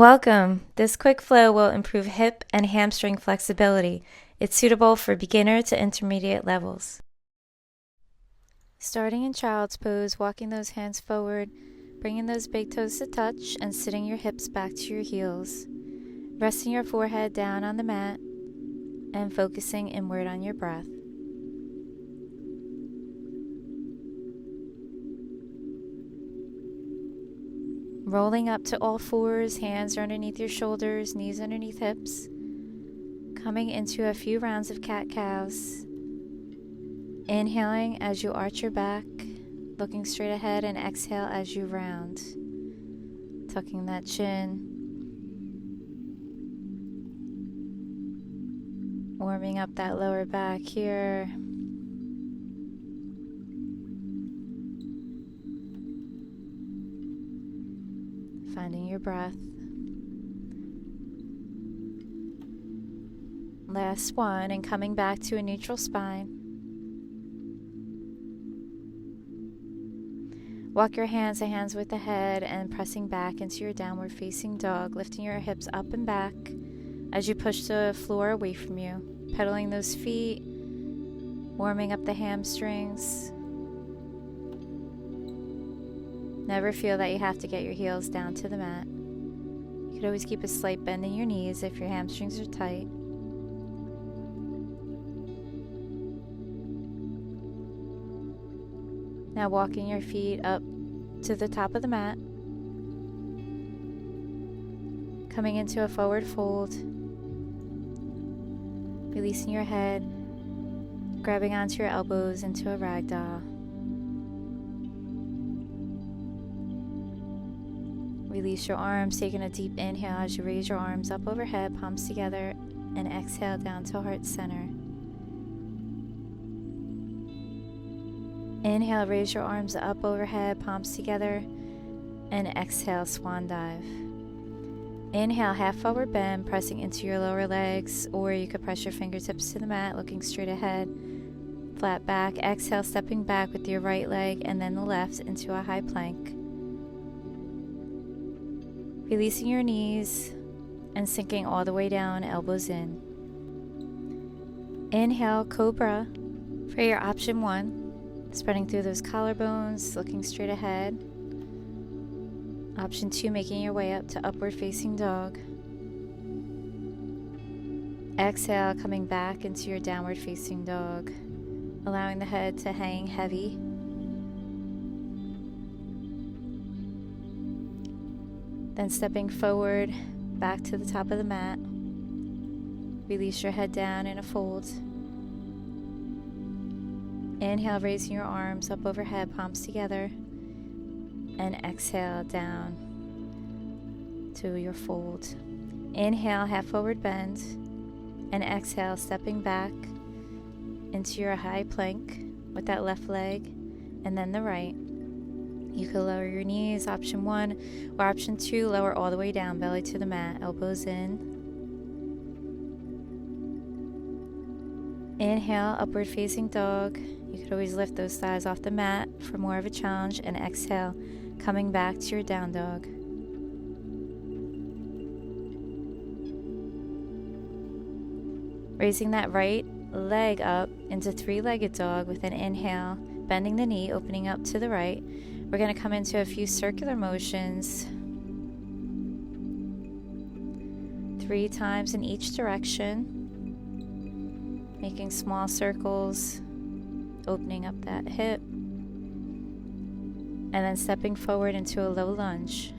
Welcome. This quick flow will improve hip and hamstring flexibility. It's suitable for beginner to intermediate levels. Starting in child's pose, walking those hands forward, bringing those big toes to touch, and sitting your hips back to your heels. Resting your forehead down on the mat and focusing inward on your breath. Rolling up to all fours, hands are underneath your shoulders, knees underneath hips. Coming into a few rounds of cat-cows. Inhaling as you arch your back, looking straight ahead, and exhale as you round. Tucking that chin. Warming up that lower back here. Finding your breath. Last one, and coming back to a neutral spine. Walk your hands to hands with the head and pressing back into your downward facing dog, lifting your hips up and back as you push the floor away from you. Pedaling those feet, warming up the hamstrings. Never feel that you have to get your heels down to the mat. You could always keep a slight bend in your knees if your hamstrings are tight. Now walking your feet up to the top of the mat. Coming into a forward fold. Releasing your head. Grabbing onto your elbows into a ragdoll. Release your arms, taking a deep inhale as you raise your arms up overhead, palms together, and exhale down to heart center. Inhale, raise your arms up overhead, palms together, and exhale, swan dive. Inhale, half forward bend, pressing into your lower legs, or you could press your fingertips to the mat, looking straight ahead, flat back. Exhale, stepping back with your right leg and then the left into a high plank. Releasing your knees and sinking all the way down, elbows in. Inhale, cobra for your option 1. Spreading through those collarbones, looking straight ahead. Option 2, making your way up to upward facing dog. Exhale, coming back into your downward facing dog, allowing the head to hang heavy. Then stepping forward, back to the top of the mat. Release your head down in a fold. Inhale, raising your arms up overhead, palms together. And exhale down to your fold. Inhale, half forward bend. And exhale, stepping back into your high plank with that left leg and then the right. You could lower your knees, option 1, or option 2, lower all the way down, belly to the mat, elbows in. Inhale, upward facing dog. You could always lift those thighs off the mat for more of a challenge, and exhale, coming back to your down dog. Raising that right leg up into three-legged dog with an inhale, bending the knee, opening up to the right. We're going to come into a few circular motions, 3 times in each direction, making small circles, opening up that hip, and then stepping forward into a low lunge.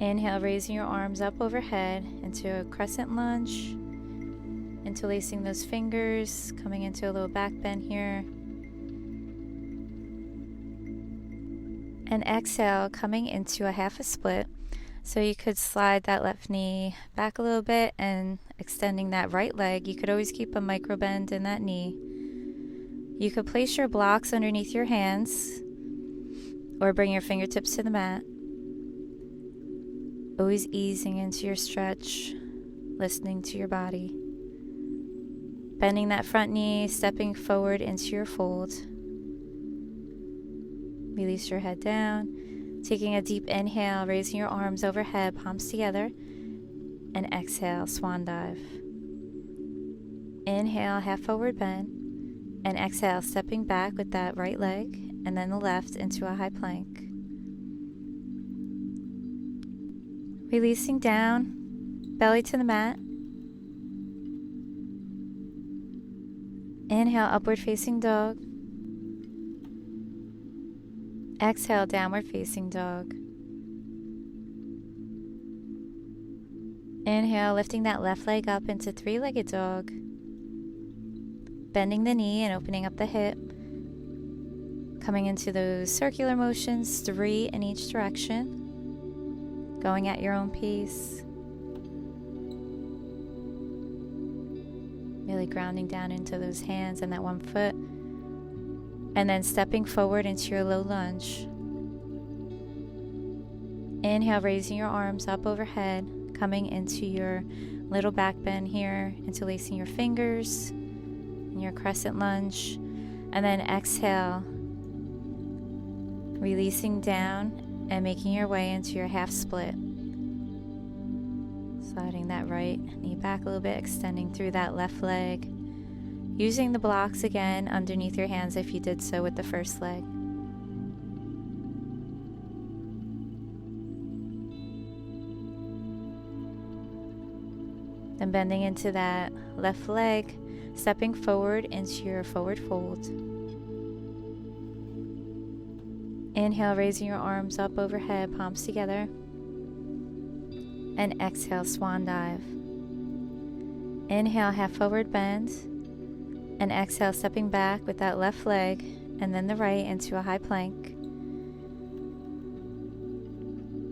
Inhale, raising your arms up overhead into a crescent lunge, interlacing those fingers, coming into a little back bend here. And exhale, coming into a half a split. So you could slide that left knee back a little bit and extending that right leg. You could always keep a micro bend in that knee. You could place your blocks underneath your hands or bring your fingertips to the mat. Always easing into your stretch, listening to your body. Bending that front knee, stepping forward into your fold. Release your head down. Taking a deep inhale, raising your arms overhead, palms together, and exhale, swan dive. Inhale, half forward bend, and exhale, stepping back with that right leg and then the left into a high plank. Releasing down, belly to the mat. Inhale, upward facing dog. Exhale, downward facing dog. Inhale, lifting that left leg up into three-legged dog. Bending the knee and opening up the hip. Coming into those circular motions, 3 in each direction. Going at your own pace. Really grounding down into those hands and that one foot. And then stepping forward into your low lunge. Inhale, raising your arms up overhead, coming into your little back bend here, interlacing your fingers in your crescent lunge. And then exhale, releasing down and making your way into your half split. Sliding that right knee back a little bit, extending through that left leg. Using the blocks again underneath your hands if you did so with the first leg. Then bending into that left leg, stepping forward into your forward fold. Inhale, raising your arms up overhead, palms together. And exhale, swan dive. Inhale, half forward bend. And exhale, stepping back with that left leg and then the right into a high plank.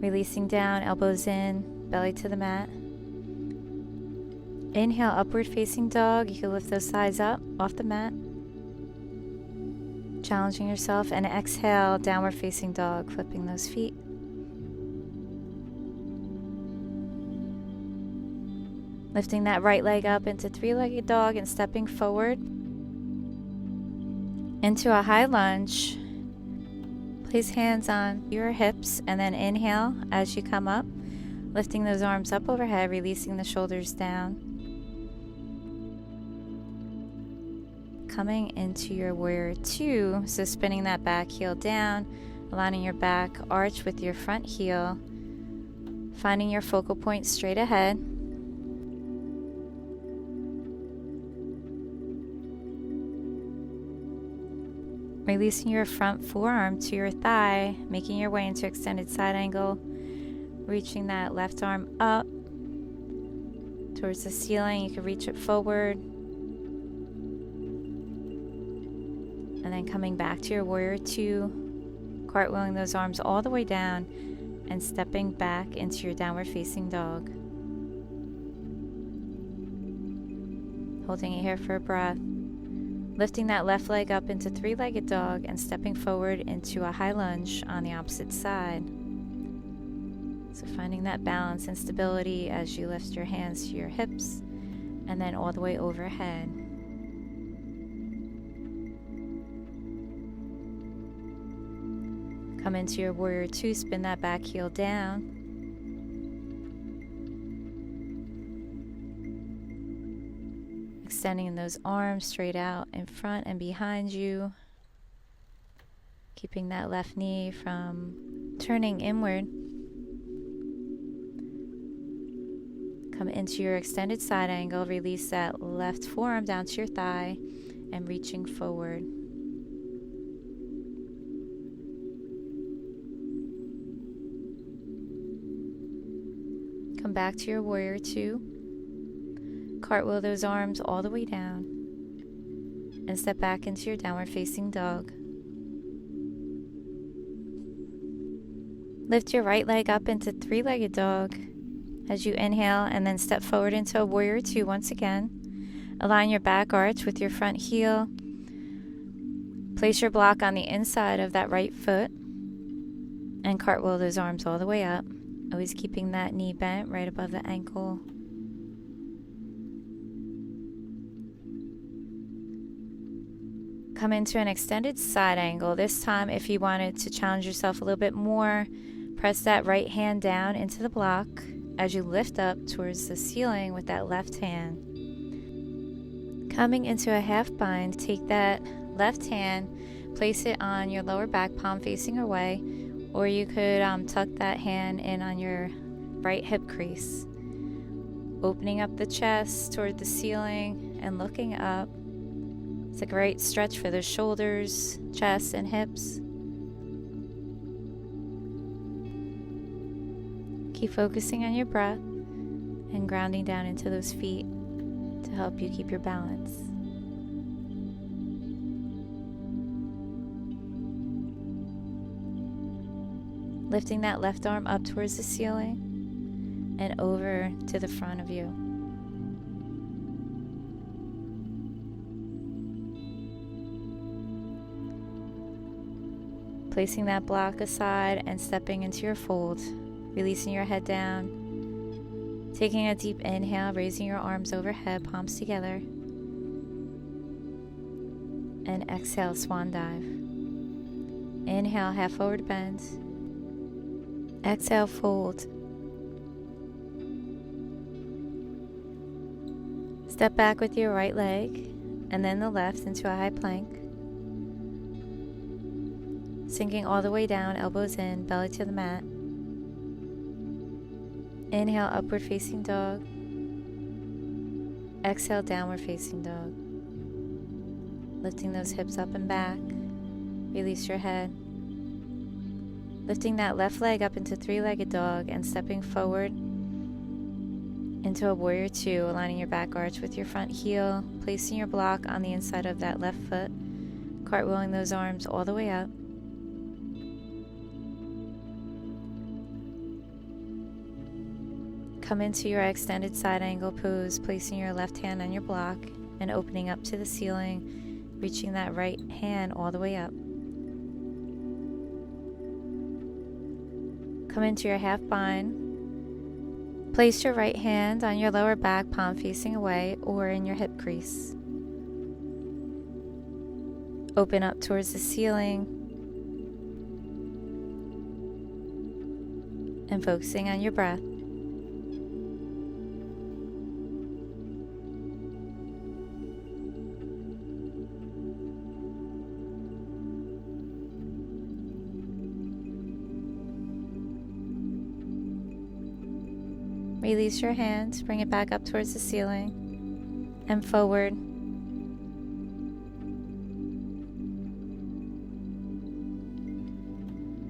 Releasing down, elbows in, belly to the mat. Inhale, upward facing dog. You can lift those thighs up off the mat. Challenging yourself. And exhale, downward facing dog, flipping those feet. Lifting that right leg up into three-legged dog and stepping forward into a high lunge. Place hands on your hips and then inhale as you come up, lifting those arms up overhead, releasing the shoulders down. Coming into your warrior 2, so spinning that back heel down, aligning your back arch with your front heel, finding your focal point straight ahead. Releasing your front forearm to your thigh, making your way into extended side angle, reaching that left arm up towards the ceiling. You can reach it forward. And then coming back to your warrior 2, cartwheeling those arms all the way down and stepping back into your downward facing dog. Holding it here for a breath. Lifting that left leg up into three-legged dog and stepping forward into a high lunge on the opposite side. So finding that balance and stability as you lift your hands to your hips and then all the way overhead. Come into your warrior 2, spin that back heel down. Extending those arms straight out in front and behind you. Keeping that left knee from turning inward. Come into your extended side angle. Release that left forearm down to your thigh and reaching forward. Come back to your warrior 2. Cartwheel those arms all the way down and step back into your downward facing dog. Lift your right leg up into three-legged dog as you inhale and then step forward into a warrior 2 once again. Align your back arch with your front heel. Place your block on the inside of that right foot and cartwheel those arms all the way up, always keeping that knee bent right above the ankle. Come into an extended side angle. This time, if you wanted to challenge yourself a little bit more, press that right hand down into the block as you lift up towards the ceiling with that left hand. Coming into a half bind, take that left hand, place it on your lower back, palm facing away, or you could tuck that hand in on your right hip crease. Opening up the chest toward the ceiling and looking up. It's a great stretch for the shoulders, chest, and hips. Keep focusing on your breath and grounding down into those feet to help you keep your balance. Lifting that left arm up towards the ceiling and over to the front of you. Placing that block aside and stepping into your fold, releasing your head down, taking a deep inhale, raising your arms overhead, palms together, and exhale, swan dive. Inhale, half forward bend. Exhale, fold. Step back with your right leg and then the left into a high plank. Sinking all the way down, elbows in, belly to the mat. Inhale, upward facing dog. Exhale, downward facing dog. Lifting those hips up and back. Release your head. Lifting that left leg up into three-legged dog and stepping forward into a warrior two, aligning your back arch with your front heel, placing your block on the inside of that left foot, cartwheeling those arms all the way up. Come into your extended side angle pose, placing your left hand on your block and opening up to the ceiling, reaching that right hand all the way up. Come into your half bind. Place your right hand on your lower back, palm facing away, or in your hip crease. Open up towards the ceiling and focusing on your breath. Release your hand, bring it back up towards the ceiling and forward.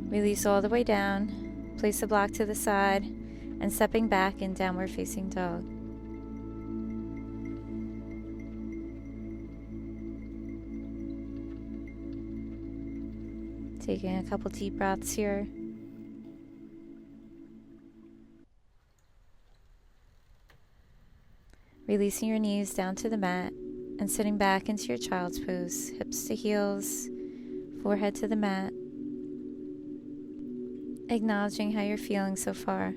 Release all the way down, place the block to the side, and stepping back in downward facing dog. Taking a couple deep breaths here. Releasing your knees down to the mat and sitting back into your child's pose, hips to heels, forehead to the mat. Acknowledging how you're feeling so far.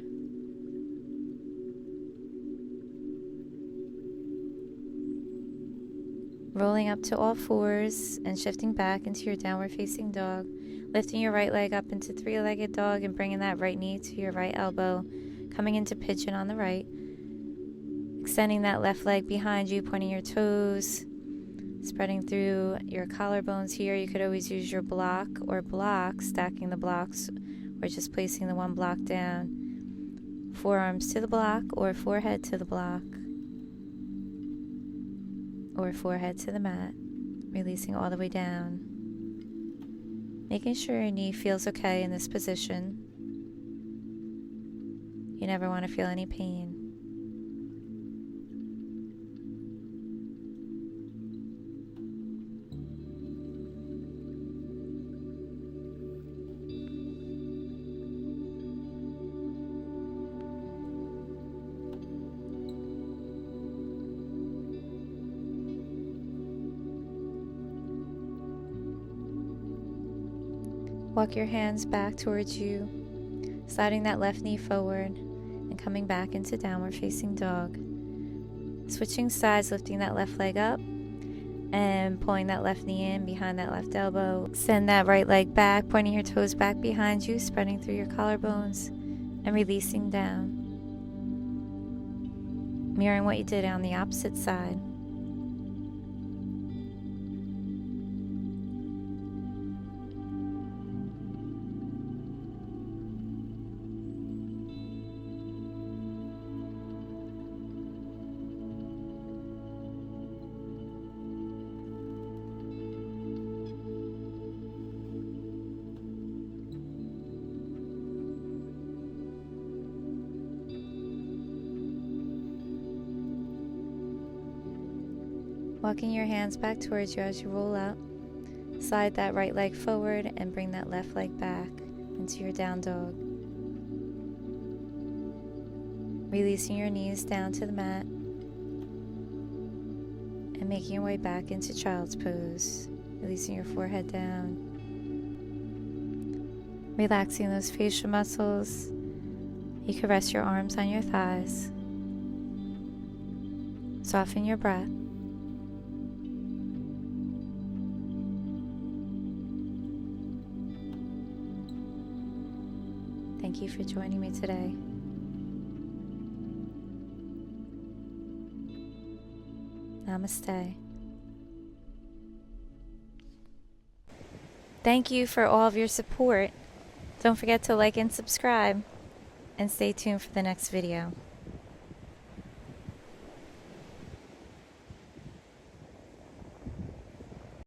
Rolling up to all fours and shifting back into your downward facing dog. Lifting your right leg up into three-legged dog and bringing that right knee to your right elbow. Coming into pigeon on the right. Extending that left leg behind you, pointing your toes, spreading through your collarbones here. You could always use your block or blocks, stacking the blocks, or just placing the one block down. Forearms to the block or forehead to the block, or forehead to the mat, releasing all the way down. Making sure your knee feels okay in this position. You never want to feel any pain. Walk your hands back towards you, sliding that left knee forward and coming back into downward facing dog. Switching sides, lifting that left leg up And pulling that left knee in behind that left elbow. Extend that right leg back, pointing your toes back behind you, spreading through your collarbones, and releasing down. Mirroring what you did on the opposite side. Walking your hands back towards you as you roll out. Slide that right leg forward and bring that left leg back into your down dog. Releasing your knees down to the mat and making your way back into child's pose. Releasing your forehead down. Relaxing those facial muscles. You can rest your arms on your thighs. Soften your breath. Thank you for joining me today. Namaste. Thank you for all of your support. Don't forget to like and subscribe, and stay tuned for the next video.